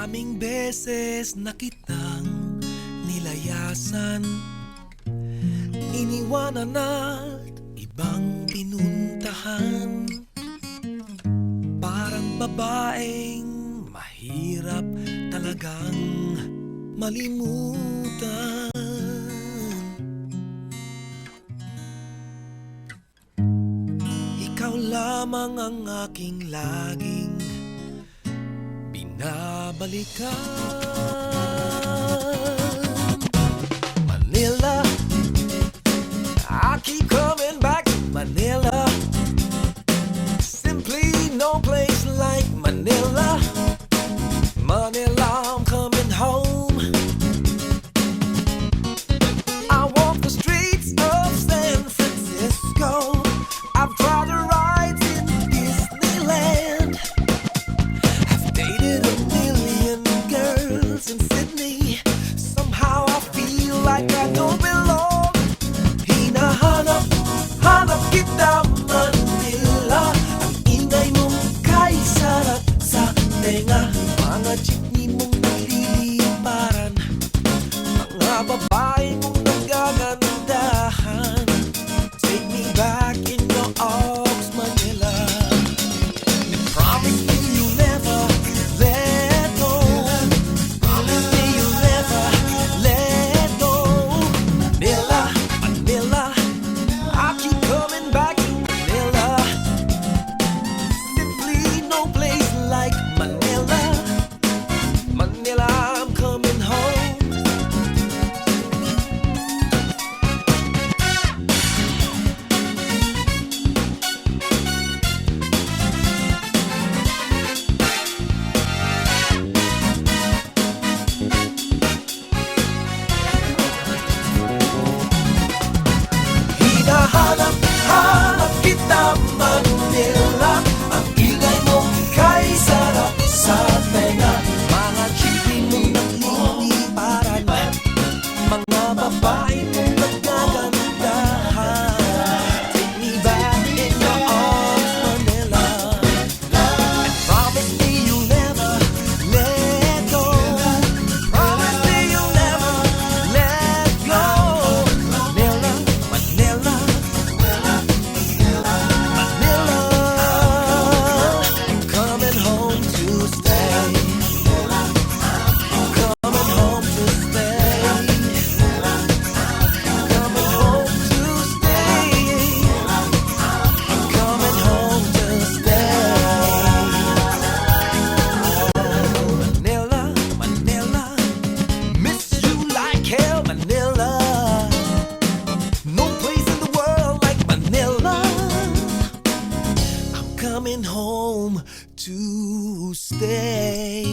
Maraming beses na kitang nilayasan, iniwanan at ibang pinuntahan. Parang babaeng mahirap talagang malimutan. Ikaw lamang ang aking laging binabalikan. Manila, I keep coming back to Manila. Simply no place like Manila. Manila, I'm coming home. I walk the streets of San Francisco. I've tried the rides in Disneyland. I've dated a million girls in Sydney. Somehow I feel like I don't belong. Hinahanap, hanap kita Manila. Ang ingay mong kay sarap sa tenga. Mga jeepney mong nagliliparan, mga babae mong nagagandahan. Take me back in your arms, Manila. And promise me you'll never let go. Promise me you'll never let go. Manila, Manila, I keep coming back to Manila. Simply no place like Manila. Manila, I'm coming home. Hinahanap, hanap kita Manila. Ang ingay mong kay sarap sa tenga. Mga jeepney mong nagliliparan, mga babae mong nagagandahan. Take me back in your arms, Manila. And promise me you'll never let go. Promise me you'll never let go. Manila, Manila, Manila, I'm coming home to stay. I'm coming home to stay. Coming home to stay. I'm coming home to stay. Manila, Manila, miss you like hell, Manila. No place in the world like Manila. I'm coming home to stay.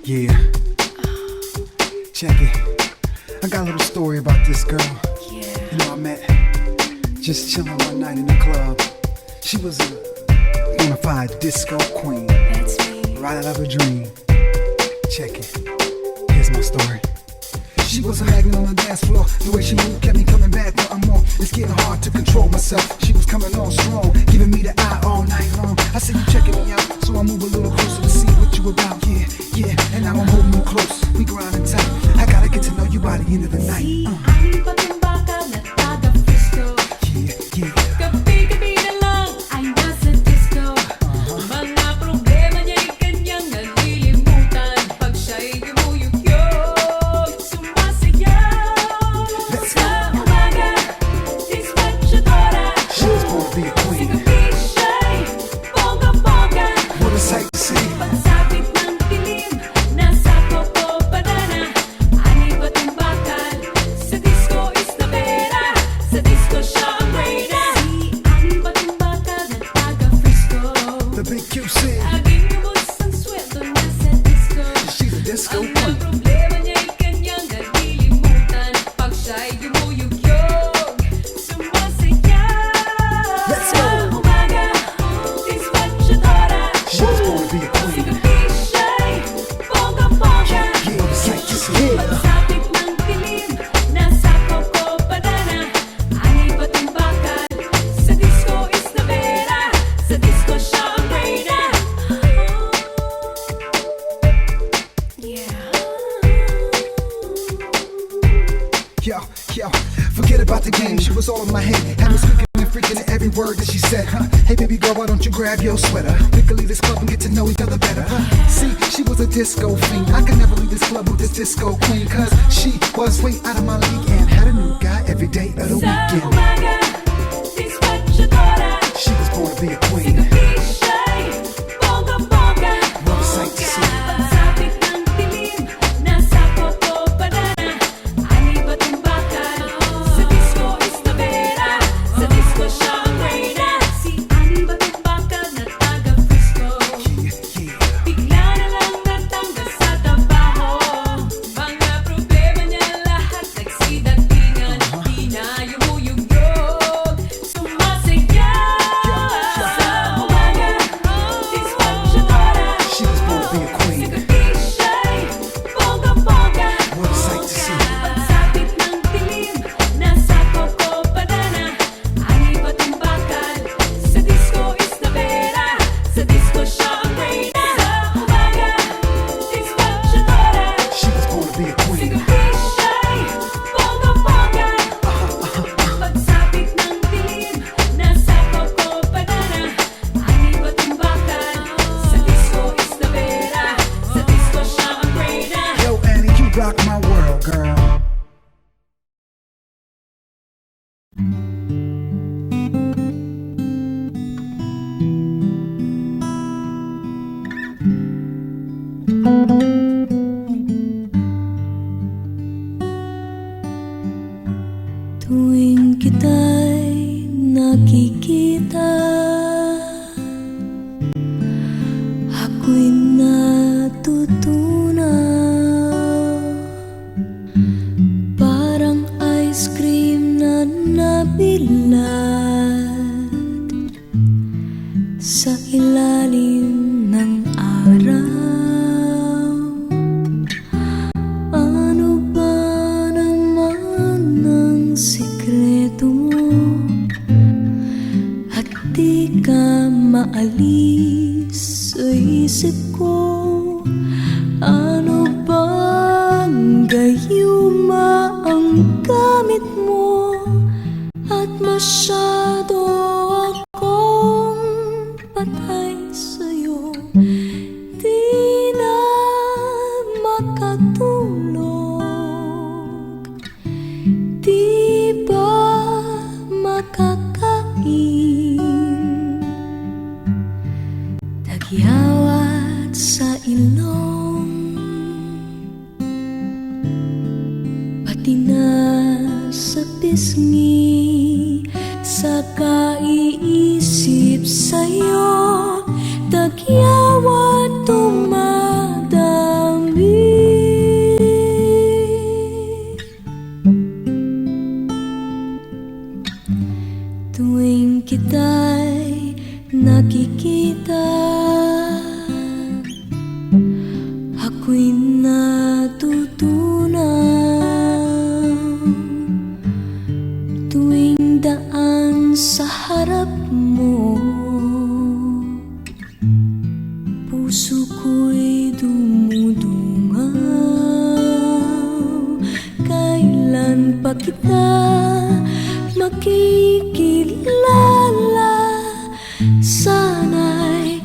Yeah. Check it. I got a little story about this girl. Yeah. You know, I met just chilling one night in the club. She was a bona fide disco queen, That's me. right out of a dream. Check it. Here's my story. She was a magnet on the dance floor. The way she moved kept me coming back for more. It's getting hard to control myself. She was coming on strong, giving me the eye all night long. I said, you checking me out, so I move a little closer to see what you about. Yeah, yeah, and now I'm holding you close. We grinding tight. I gotta get to know you by the end of the night. Ay patimbaka na taga-Frisco. Yeah, yeah. Gabi-gabi na lang ay nasa disco. Mga problema niya'y kanyang nalilimutan. Pag siya'y yumuyukyog, sumasayaw. Let's Sa umaga, dispatchadora. She was born to be a queen. word that she said, huh? Hey baby girl, why don't you grab your sweater? We could leave this club and get to know each other better, huh? See, she was a disco fiend. I could never leave this club with this disco queen, cause she was way out of my league and had a new guy every day of the Sa weekend. umaga, dispatchadora. She was born to be a queen. Sigapisay, bongga-bongga. What a sight to see. Pagsapit ng dilim, nasa Cocobanana. Ani ba't ang bakal? Sa disco Isabela, sa disco siya ang reyna. Si Ani ba't ang bakal na taga Frisco? Bigla na lang natanggal sa trabaho. Mga problema niya lahat nagsidatingan. Di na yumuyugyog, sumasaya. Sa umaga, dispatchadora. She was born to be a queen. Sigapisay, bongga-bongga. What a sight to see. Pagsapit ng dilim, nasa Cocobanana. Ani ba't ang bakal? Sa disco Isabela, sa disco siya ang reyna. Sa umaga, dispatchadora. She was born to be a queen. Sigapisay, bongga-bongga. Pagsapit ng dilim, nasa Cocobanana. Ani ba't ang bakal? Sa disco Isabela, sa disco siya ang reyna. Yo, Annie, you rock my world, girl. Tuwing kita'y nakikita, ako'y natutunaw. Parang ice cream na nabilad sa ilalim ng araw. Ano ba naman ang sikreto mo? At di ka maalis sa isip ko. Ano bang gayuma ang gamit mo? At masyado akong patay sa'yo. Di na makatulog. Di ba makakain? Tagyawat sa ilong, pati na sa pisngi. Sa kaiisip sa'yo, tagyawat dumadami. Tuwing kita'y nakikita, ako'y natutunaw. Tuwing daan sa harap mo, puso ko'y dumudungaw. Kailan pa kita makikilala? Sana'y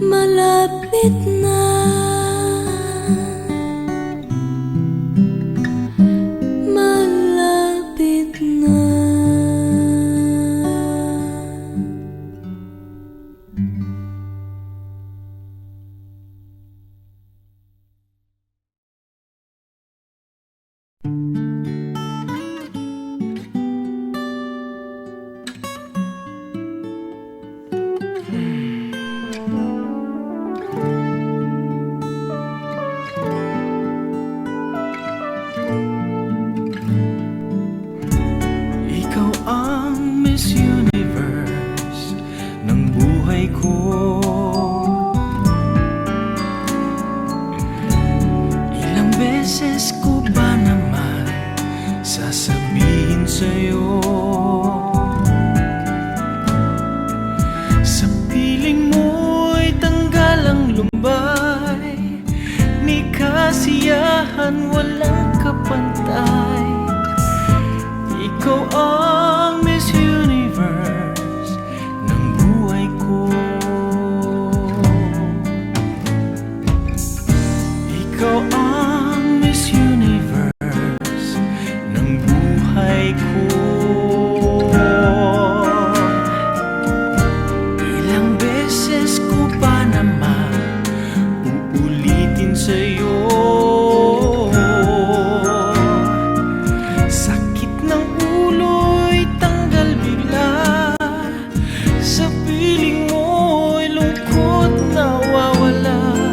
malapit na. Malapit na. Ikaw ang Miss Universe ng buhay ko. Ilang beses ko ba naman sasabihin sa'yo? Sa piling mo'y tanggal ang lumbay, ni kasiyahan walang kapantay. Ikaw ang Miss Universe sa'yo. Sakit ng ulo'y tanggal bigla, sa piling mo'y lungkot nawawala.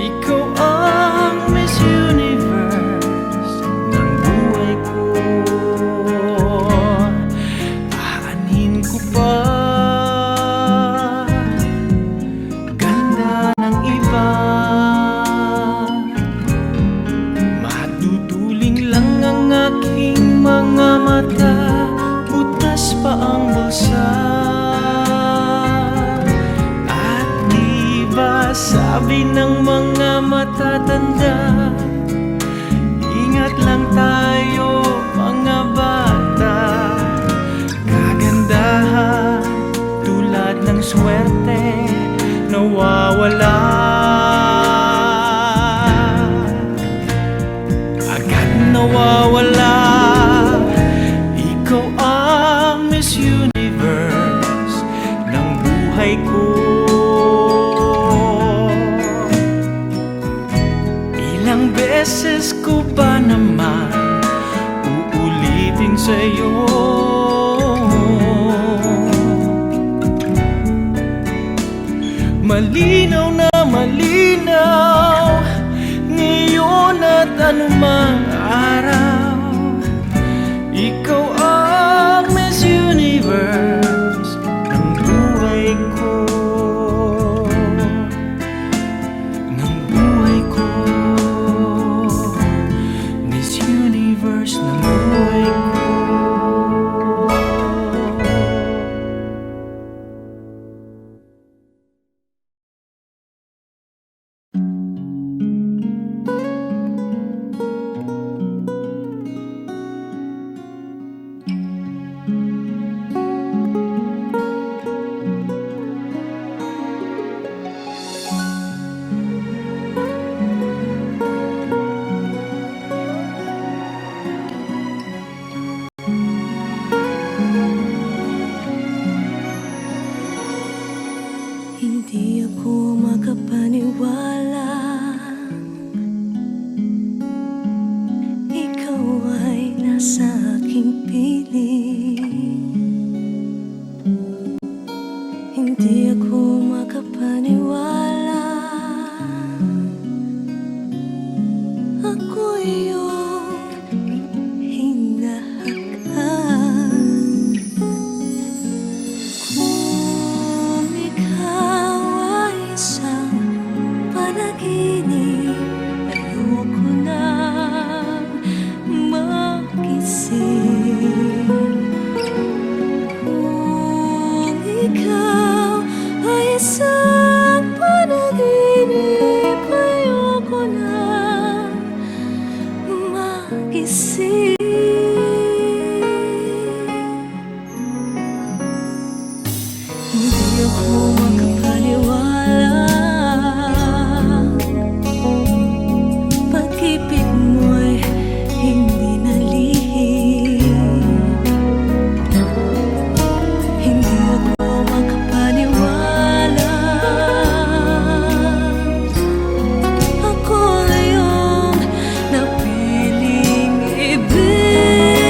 Ikaw ang Miss Universe ng buhay ko. Aanhin ko pa ganda ng iba. Maduduling lang ang aking mga mata, butas pa ang bulsa. At di ba sabi ng mga matatanda, ingat lang tayo mga bata. Kagandahan tulad ng swerte nawawala, agad nawawala. Ikaw ang Miss Universe ng buhay ko. Ilang beses ko ba naman uulitin sa'yo? Malinaw na malinaw ngayon at anumang araw, ikaw ang Miss Universe ng buhay ko. Ng buhay ko, Miss Universe ng buhay ko. Hindi ako makapaniwala, ikaw ay nasa aking piling. Hindi ako makapaniwala, ako iyong hinahagan. Kung ikaw ay isang panaginip, ayoko nang magising. Kung ikaw ay isang panaginip, ayoko nang magising. Hindi ako makapaniwala, pag-ibig mo'y hindi nalihim. Hindi ako makapaniwala, ako ngayong napiling ibigin.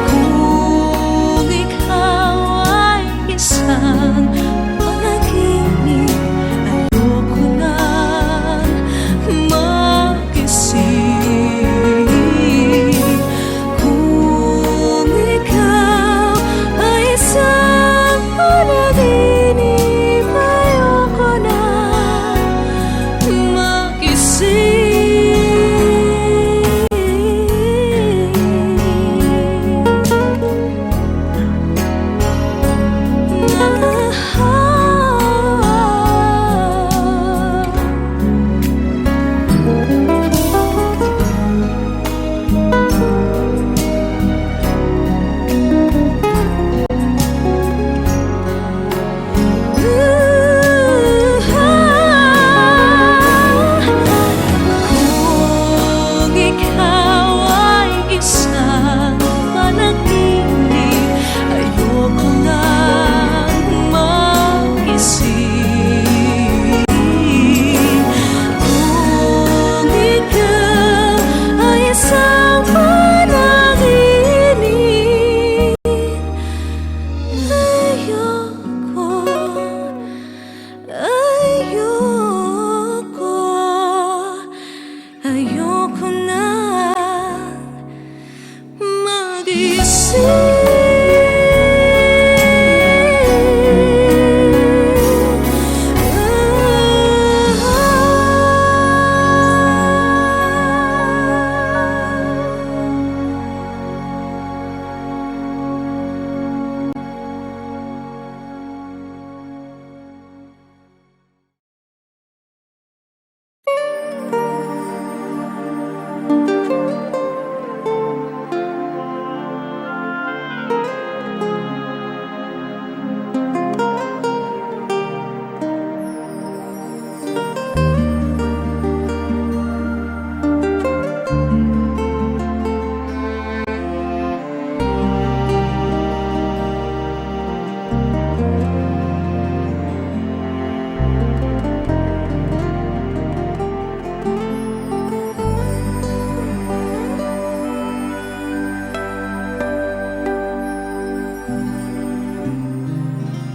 Kung ikaw ay isa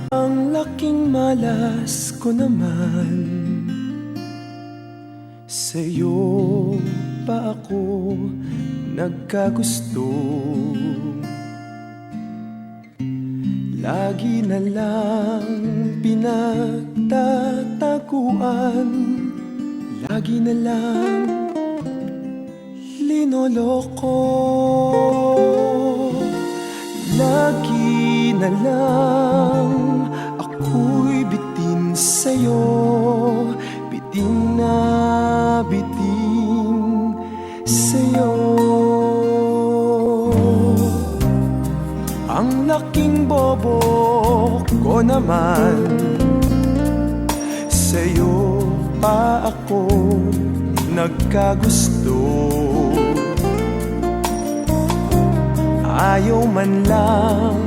Ang laking malas ko naman, sa'yo pa ako nagkagusto. Lagi na lang pinagtataguan, lagi na lang linoloko. Lagi na lang ako'y bitin sa'yo, bitin na bitin sa'yo. Ang laking bobo ko naman, sa'yo pa ako nagkagusto. Ayaw man lang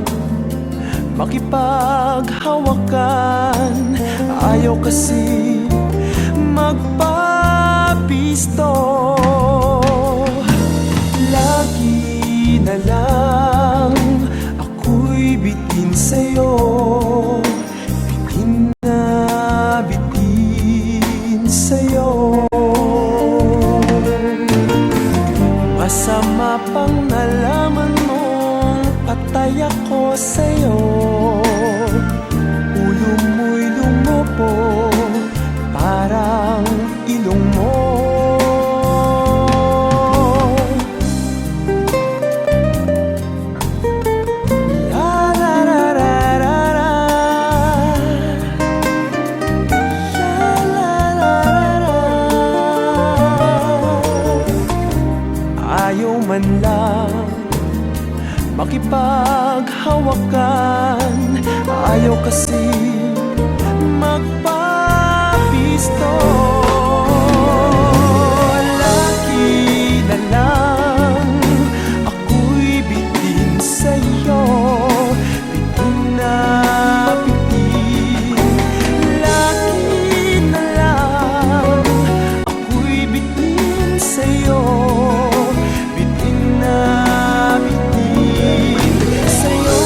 makipaghawakan, ayaw kasi magpapisto. Lagi na lang ako'y bitin sa'yo, bitin na bitin sa'yo. Masama pang nalaman mong patay ako sa'yo. Ulo mo'y lumobo, parang ilong mo. La la la la la la. La la la la la. Ayaw man lang makipaghawakan, ayaw kasi magpapisto. Lagi na lang ako'y bitin sa'yo, bitin na bitin. Lagi na lang ako'y bitin sa'yo, bitin na bitin sa'yo.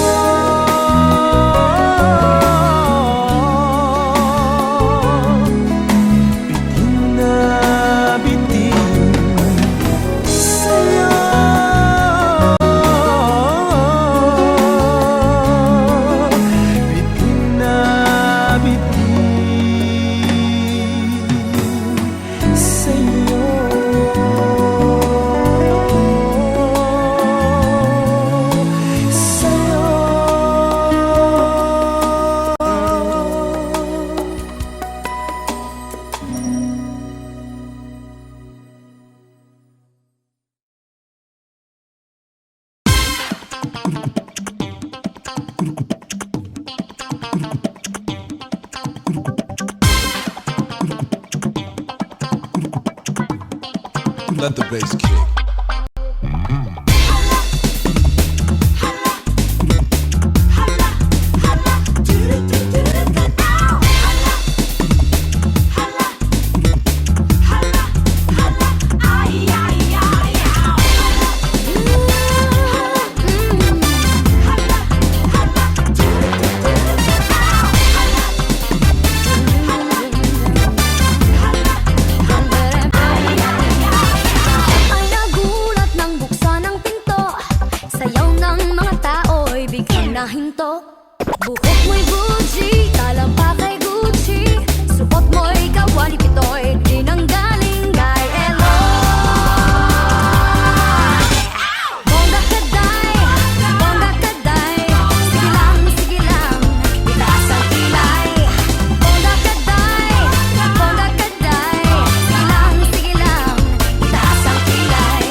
Bitin na bitin sa'yo. Bitin na bitin sa'yo. Let the bass kick. Ay nagulat nang buksan ang pinto, sayaw ng mga tao'y biglang nahinto. Buhok mo'y Gucci, talampakay Gucci, supot mo'y kawali pitoy, di nang galing kay Eloy. Bongga kaday, sige lang, itaas ang kilay. Bongga kaday, sige lang, itaas ang kilay.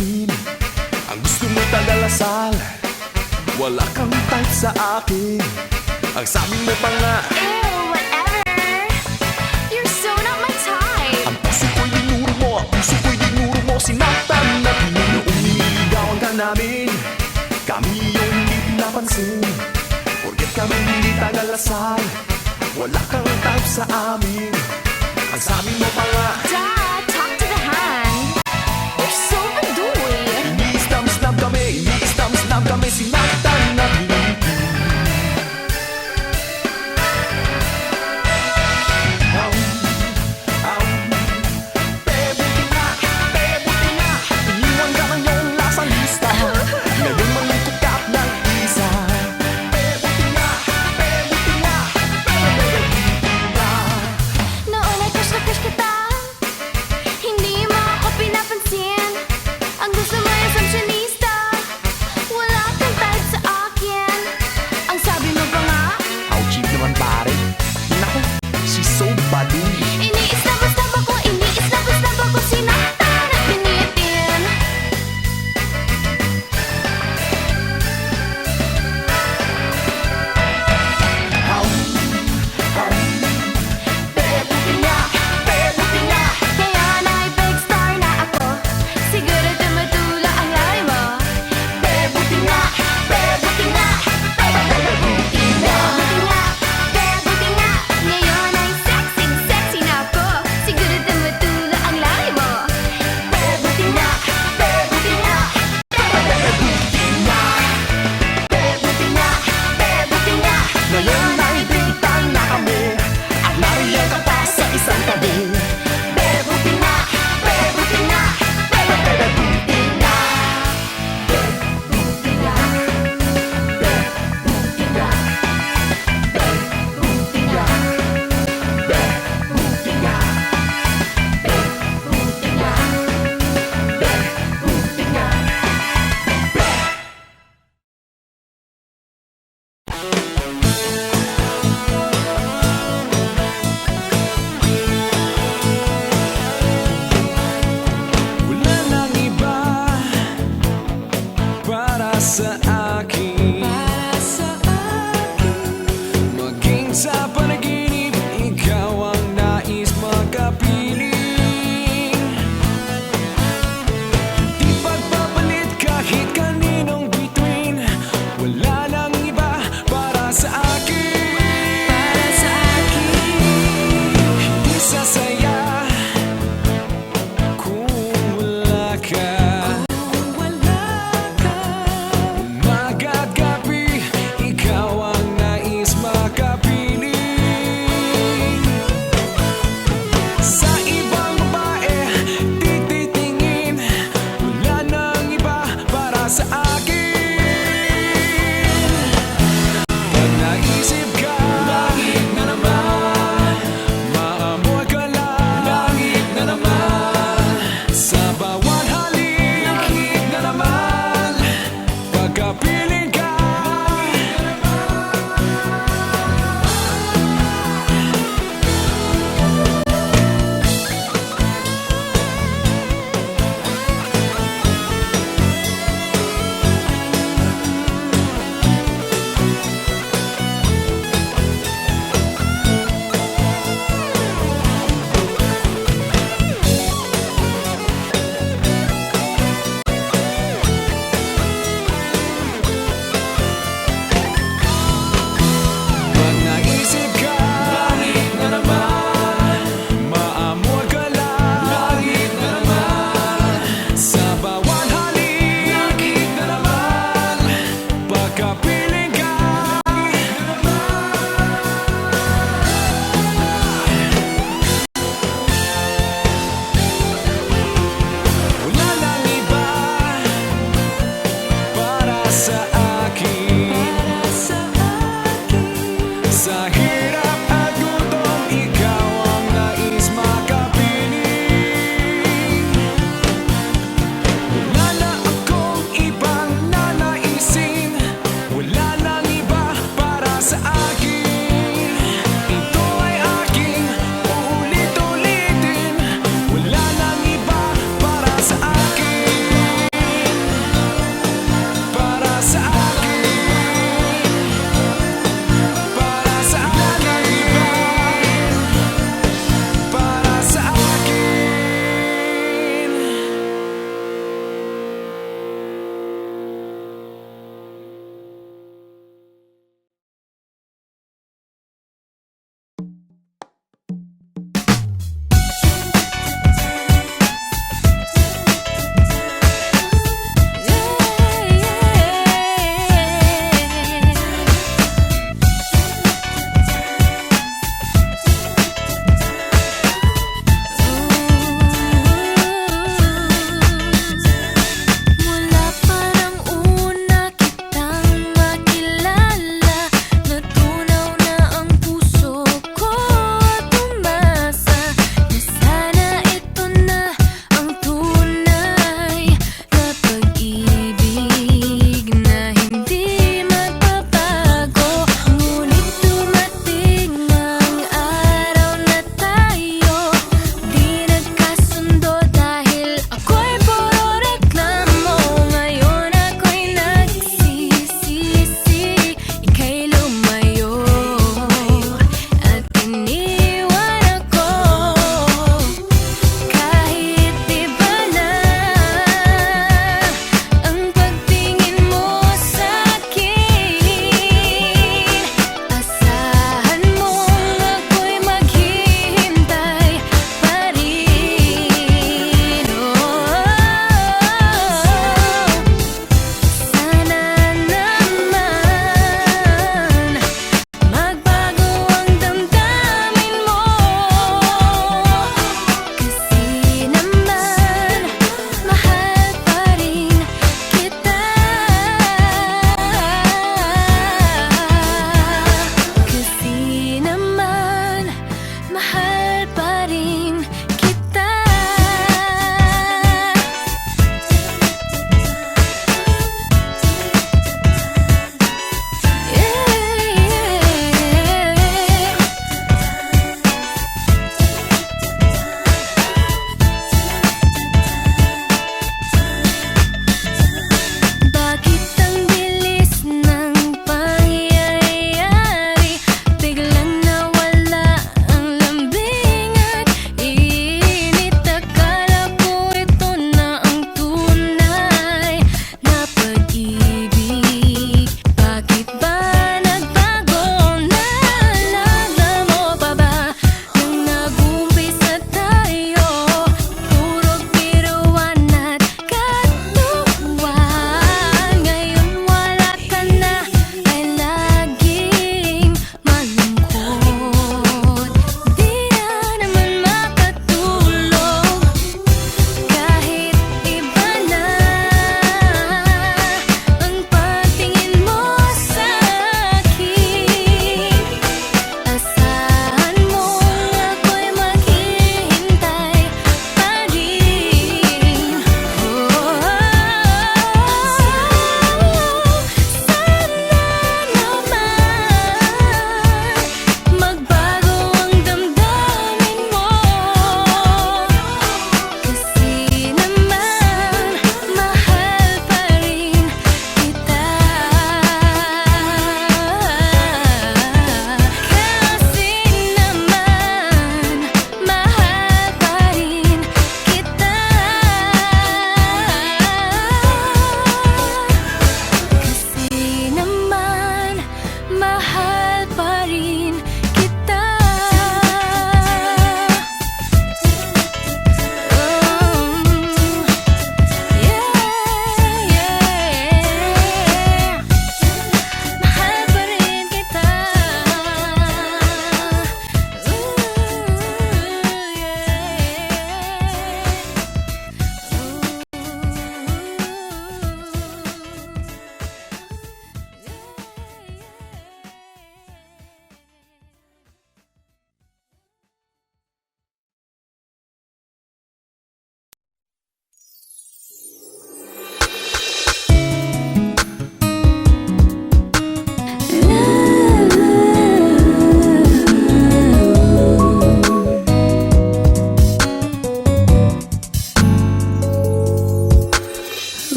napansin. Ang gusto mo tagalasal, wala kang type sa akin. Ang sabi mo pa nga, Ew, whatever. You're so not my type. ang puso ko'y dinuro mo, ang puso ko'y dinuro mo. Sinaktan na noong niligawan ka namin, kami yung hindi pinapansin. Porket kami hindi tagalasal, wala kang type sa amin. Ang sabi mo pa nga, Dad, talk to the hand. You're so baduy. ini-stab-stab kami, ini-stab-stab kami. Sinaktan na iniwan ka ng iyong lasang lista. Ngayon malungkot ka at nag-isa. Buti nga, buti nga, buti nga. Noon ay crush na crush kita.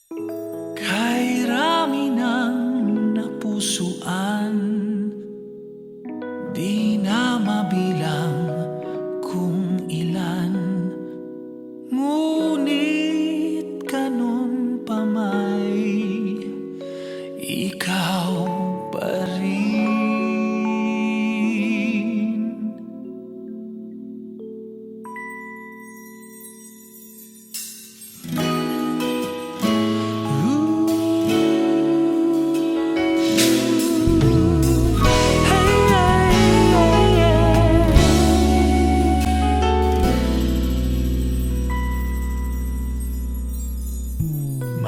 Kay rami ng napusuan, di na mabilang kung ilan. Ngunit ganun pa may ikaw pa rin.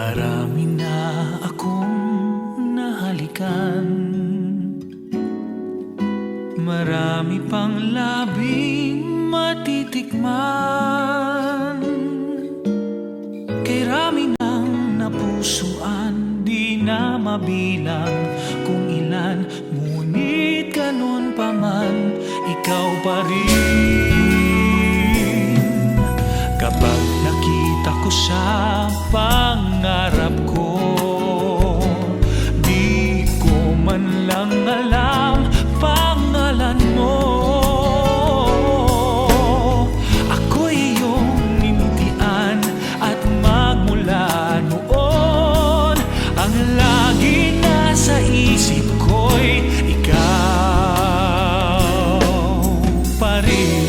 Marami na akong nahalikan, marami pang labing matitikman. Kay rami ng napusuan, di na mabilang kung ilan. Ngunit ganun pa man, ikaw pa rin. Kapag nakita ko sa pangarap ko, di ko man lang alam pangalan mo. Ako'y iyong ninitian at magmula noon, ang lagi nasa isip ko'y ikaw pa rin.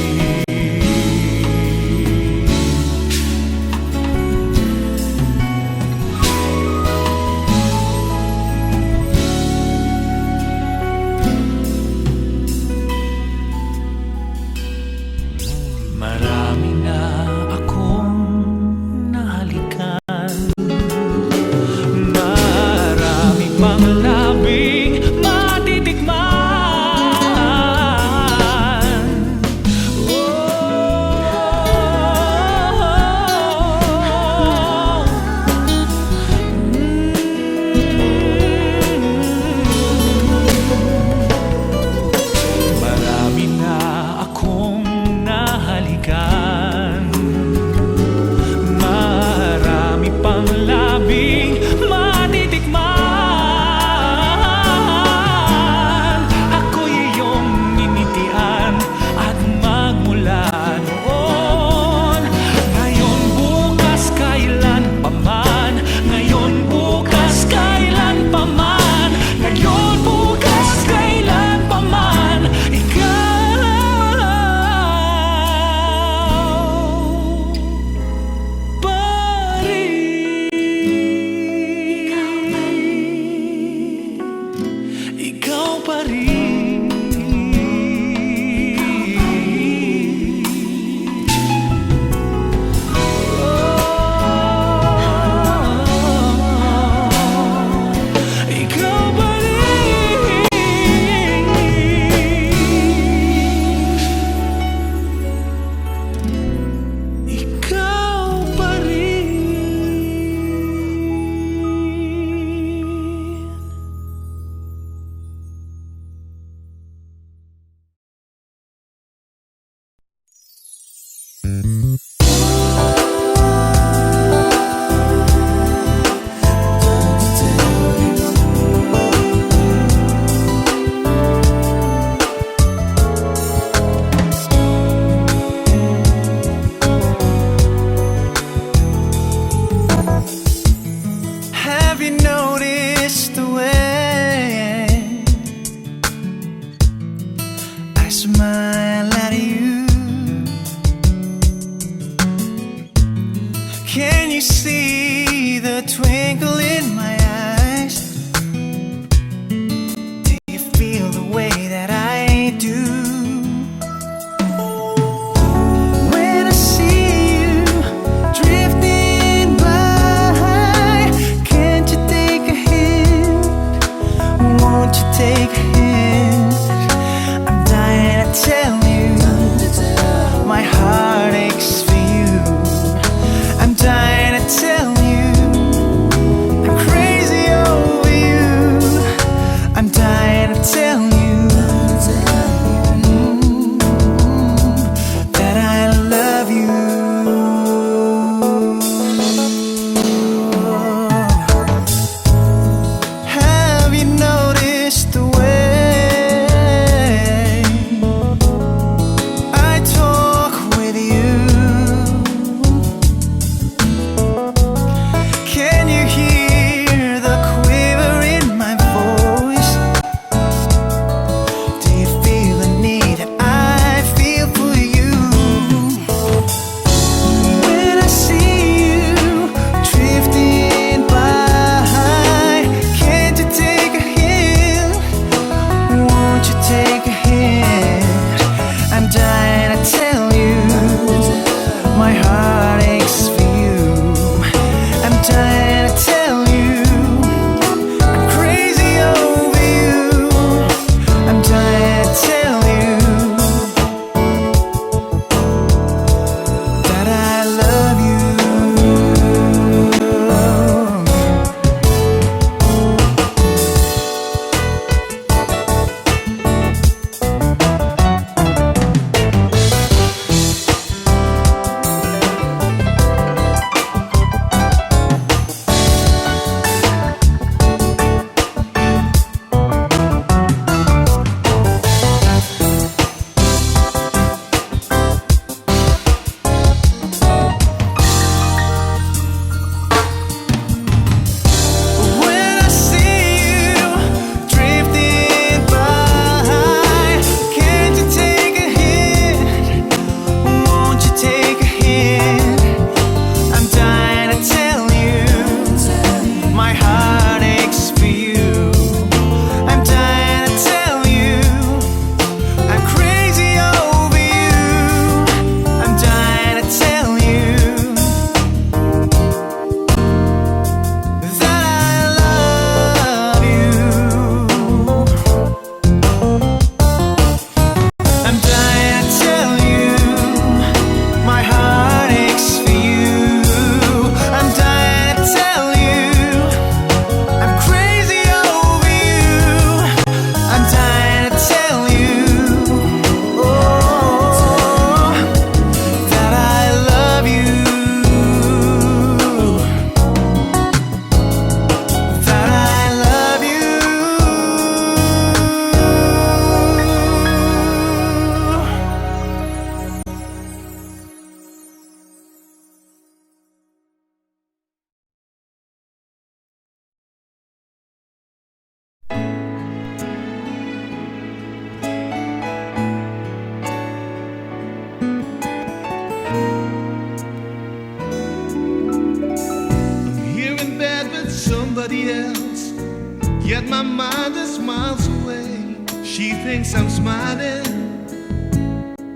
yet my mind is miles away. She thinks I'm smiling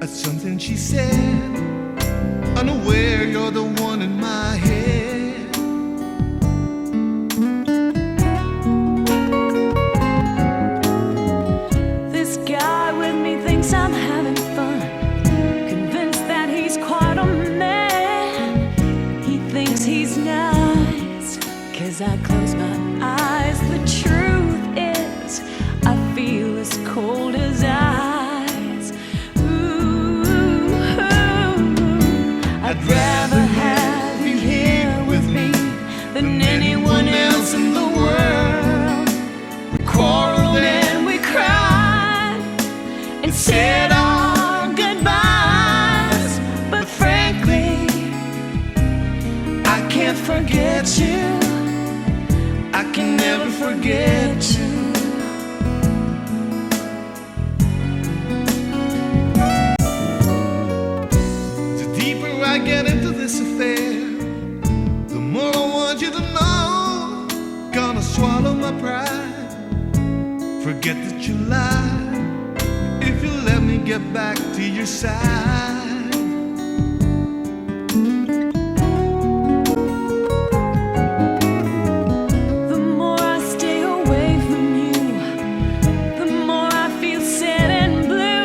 at something she said, unaware you're the one in my head. This guy with me thinks I'm having fun, convinced that he's quite a man. He thinks he's nice, 'cause I close my eyes. The truth is, I feel as cold as ice. Ooh, I'd rather have you here with me than anyone else in the world. We quarreled and we cried and said our goodbyes, but frankly, I can't forget you. I can never forget you. The deeper I get into this affair, the more I want you to know. Gonna swallow my pride, forget that you lied, if you let me get back to your side. The more I stay away from you, the more I feel sad and blue.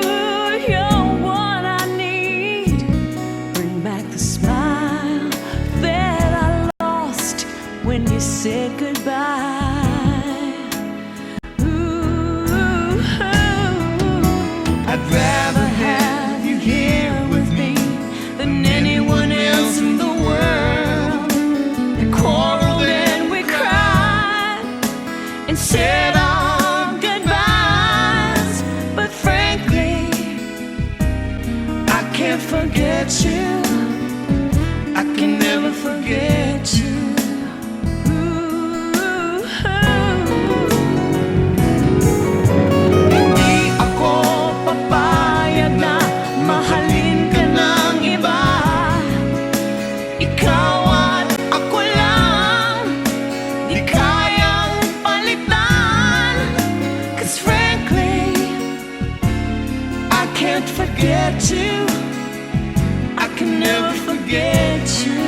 You're what I need. Bring back the smile that I lost when you said goodbye. Ooh, I'd rather have you here with me than anyone else in the world. We quarreled and we cried and said our goodbyes, but frankly, I can't forget you. I can never forget you. Ooh, hindi ako papayag na mahalin ka ng iba. Ikaw at ako lang, di kayang palitan. 'Cause frankly, I can't forget you. I can never forget you.